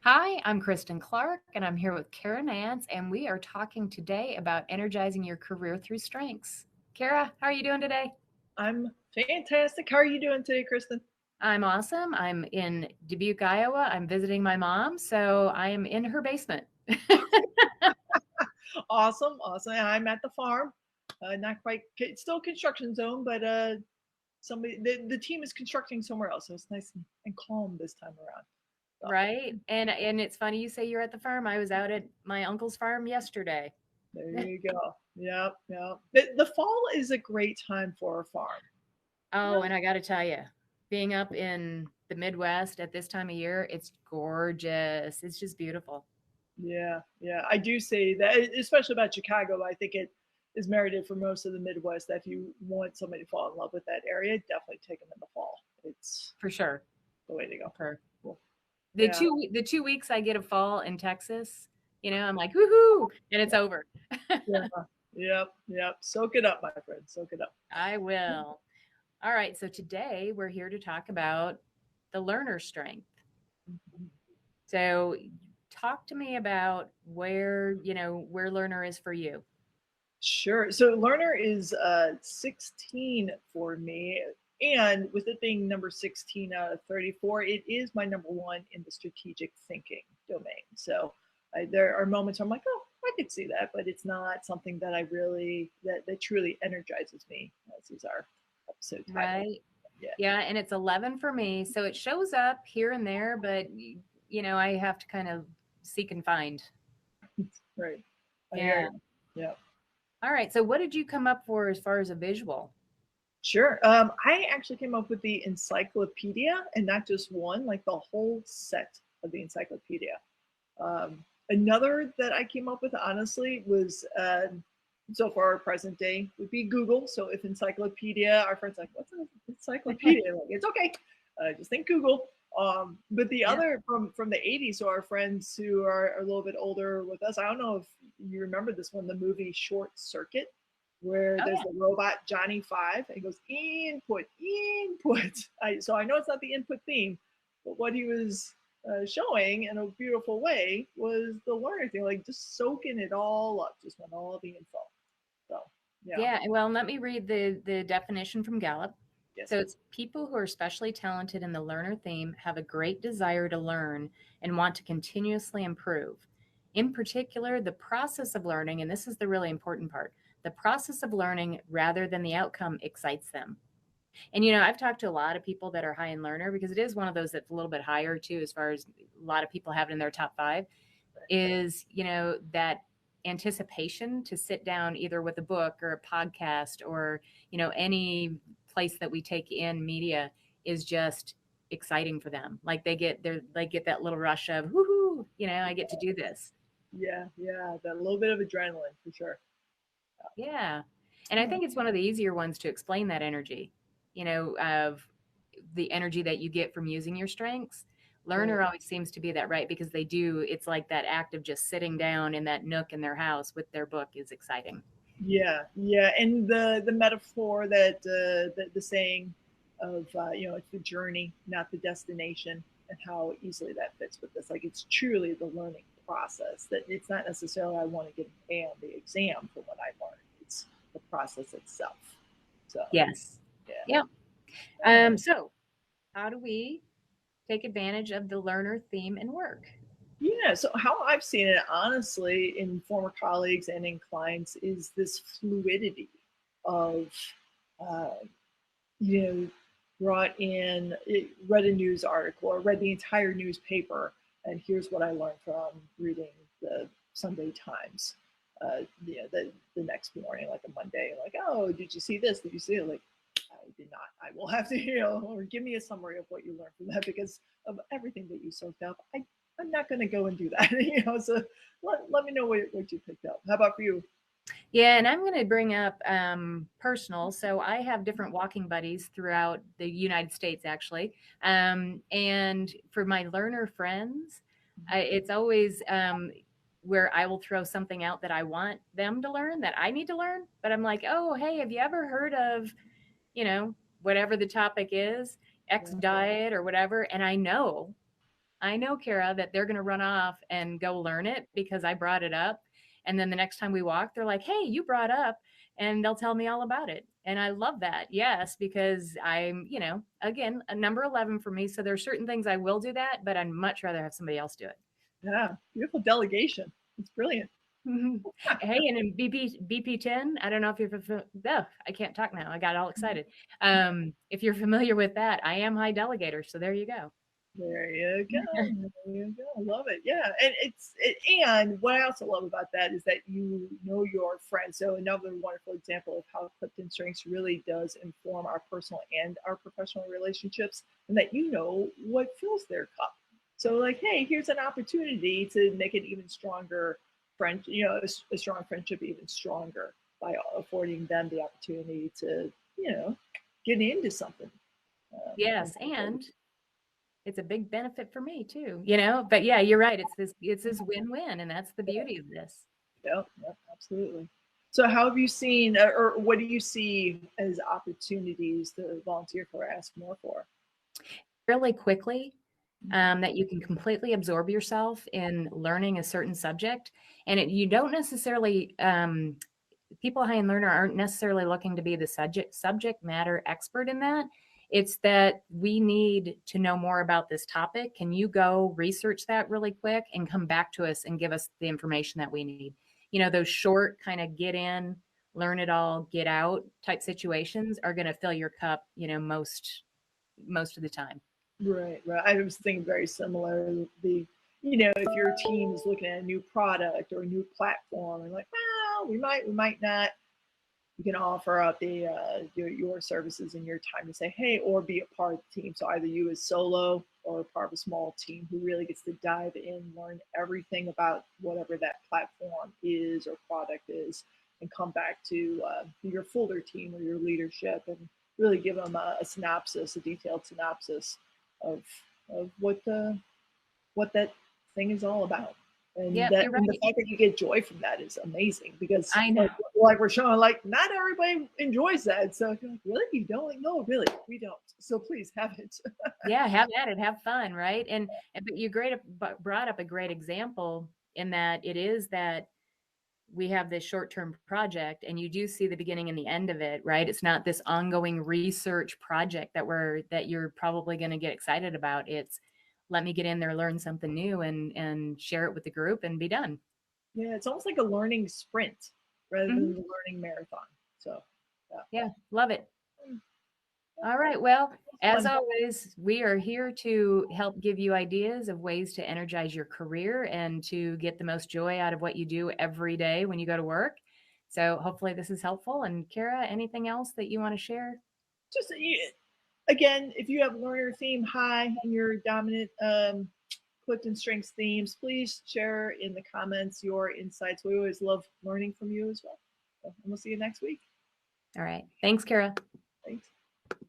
Hi, I'm Kristen Clark, and I'm here with Cara Nance, and we are talking today about energizing your career through strengths. Cara, how are you doing today? I'm fantastic. How are you doing today, Kristen? I'm awesome. I'm in Dubuque, Iowa. I'm visiting my mom, so I am in her basement. Awesome, awesome. I'm at the farm. Not quite, it's still construction zone, but the team is constructing somewhere else, so it's nice and calm this time around. So Right? And it's funny you say you're at the farm. I was out at my uncle's farm yesterday. there you go. Yep, yep. The fall is a great time for a farm. Oh, Yeah, and I got to tell you, being up in the Midwest at this time of year, it's gorgeous. It's just beautiful. yeah, yeah. I do say that, especially about Chicago. I think it is merited for most of the Midwest that if you want somebody to fall in love with that area, definitely take them in the fall. It's For sure. the way to go. For Cool. The Yeah. 2 weeks I get a fall in Texas, I'm like, "Woohoo!" and it's over. Yeah. Yep. Yep. Soak it up, my friend. Soak it up. I will. All right, so today we're here to talk about the learner strength. So talk to me about where learner is for you. Sure. So learner is 16 for me. And with it being number 16 out of 34, it is my number one in the strategic thinking domain. So there are moments where I'm like, oh, I could see that, but it's not something that I really, that truly energizes me, as is our episode title. Right. Yeah. Yeah, and it's 11 for me, so it shows up here and there, but I have to kind of seek and find. Right. I hear Yeah. you. Yeah. All right, so what did you come up for as far as a visual? Sure. I actually came up with the encyclopedia and not just one, like the whole set of the encyclopedia. Another that I came up with, honestly, was so far present day would be Google. So if encyclopedia, our friends are like, what's an encyclopedia? Like, it's okay. Just think Google. But the Yeah. other from the 80s, so our friends who are a little bit older with us, I don't know if you remember this one, the movie Short Circuit, where Oh, there's yeah. the robot Johnny Five, and he goes input, input. So I know it's not the input theme, but what he was showing in a beautiful way was the learner thing, like just soaking it all up, just want all the info. So yeah, Yeah, well, let me read the definition from Gallup. yes, So it's people who are especially talented in the learner theme have a great desire to learn and want to continuously improve. In particular, the process of learning, and this is the really important part, the process of learning rather than the outcome excites them. And I've talked to a lot of people that are high in learner because it is one of those that's a little bit higher too, as far as a lot of people have it in their top five is, that anticipation to sit down either with a book or a podcast or, any place that we take in media is just exciting for them. Like they get that little rush of woohoo, I get to do this. yeah, yeah, that little bit of adrenaline for sure. Yeah. And I Yeah, think it's one of the easier ones to explain that energy, of the energy that you get from using your strengths. right. Learner always seems to be that, right? Because it's like that act of just sitting down in that nook in their house with their book is exciting. Yeah, yeah, and the metaphor that the saying of it's the journey, not the destination, and how easily that fits with this. Like it's truly the learning process. That it's not necessarily I want to get an A on the exam for what I learned. It's the process itself. So Yes. yeah, Yeah. yeah, So how do we take advantage of the learner theme and work? yeah. So how I've seen it, honestly, in former colleagues and in clients, is this fluidity of uh, you know, brought in, read a news article or read the entire newspaper, and here's what I learned from reading the Sunday Times. The next morning, like a Monday, like, oh, did you see this? Did you see it? Like, I did not. I will have to, or give me a summary of what you learned from that because of everything that you soaked up. I'm not going to go and do that, So let me know what you picked up. How about for you? Yeah, and I'm going to bring up personal. So I have different walking buddies throughout the United States, actually. And for my learner friends, it's always where I will throw something out that I want them to learn, that I need to learn. But I'm like, oh, hey, have you ever heard of, whatever the topic is, X Yeah, diet or whatever? And I know I know, Cara, that they're going to run off and go learn it because I brought it up. And then the next time we walk, they're like, hey, you brought up, and they'll tell me all about it. And I love that. Yes, because I'm, again, a number 11 for me. So there's certain things I will do that, but I'd much rather have somebody else do it. Yeah, beautiful delegation. It's brilliant. Hey, and in BP10, I don't know if you're I can't talk now. I got all excited. If you're familiar with that, I am high delegator. So there you go. There you go. There you go. Love it. Yeah, and and what I also love about that is that you know your friends. So another wonderful example of how CliftonStrengths really does inform our personal and our professional relationships, and that you know what fills their cup. So like, hey, here's an opportunity to make an even stronger friend, a strong friendship even stronger by affording them the opportunity to, get into something. Yes, and it's a big benefit for me too, but yeah, you're right. It's this win-win, and that's the beauty of this. Yep, absolutely. So, how have you seen, or what do you see as opportunities to volunteer for, ask more for? Really quickly, that you can completely absorb yourself in learning a certain subject, and you don't necessarily people high in learner aren't necessarily looking to be the subject matter expert in that. It's that we need to know more about this topic. Can you go research that really quick and come back to us and give us the information that we need? Those short kind of get in, learn it all, get out type situations are going to fill your cup, most of the time. Right, right. I was thinking very similar. If your team is looking at a new product or a new platform, and like, well, we might not. You can offer up your services and your time to say, hey, or be a part of the team. So either you as solo or part of a small team who really gets to dive in, learn everything about whatever that platform is or product is, and come back to your fuller team or your leadership and really give them a synopsis, a detailed synopsis of what that thing is all about. And Yep, that you're and the right. fact that you get joy from that is amazing because I know. like we're showing, like not everybody enjoys that. So you're like, really? You don't? Like, no, really, we don't. So please have it. Yeah, have at it, have fun, right? But you brought up a great example in that it is that we have this short-term project, and you do see the beginning and the end of it, right? It's not this ongoing research project that you're probably going to get excited about. It's let me get in there, learn something new, and share it with the group, and be done. Yeah, it's almost like a learning sprint rather Mhm. than a learning marathon. So yeah. Yeah, love it. All right. Well, as Fun. always, we are here to help give you ideas of ways to energize your career and to get the most joy out of what you do every day when you go to work. So hopefully this is helpful. And Cara, anything else that you want to share? Just again, if you have learner theme high in your dominant CliftonStrengths themes, please share in the comments your insights. We always love learning from you as well. So, and we'll see you next week. All right. Thanks, Cara. Thanks.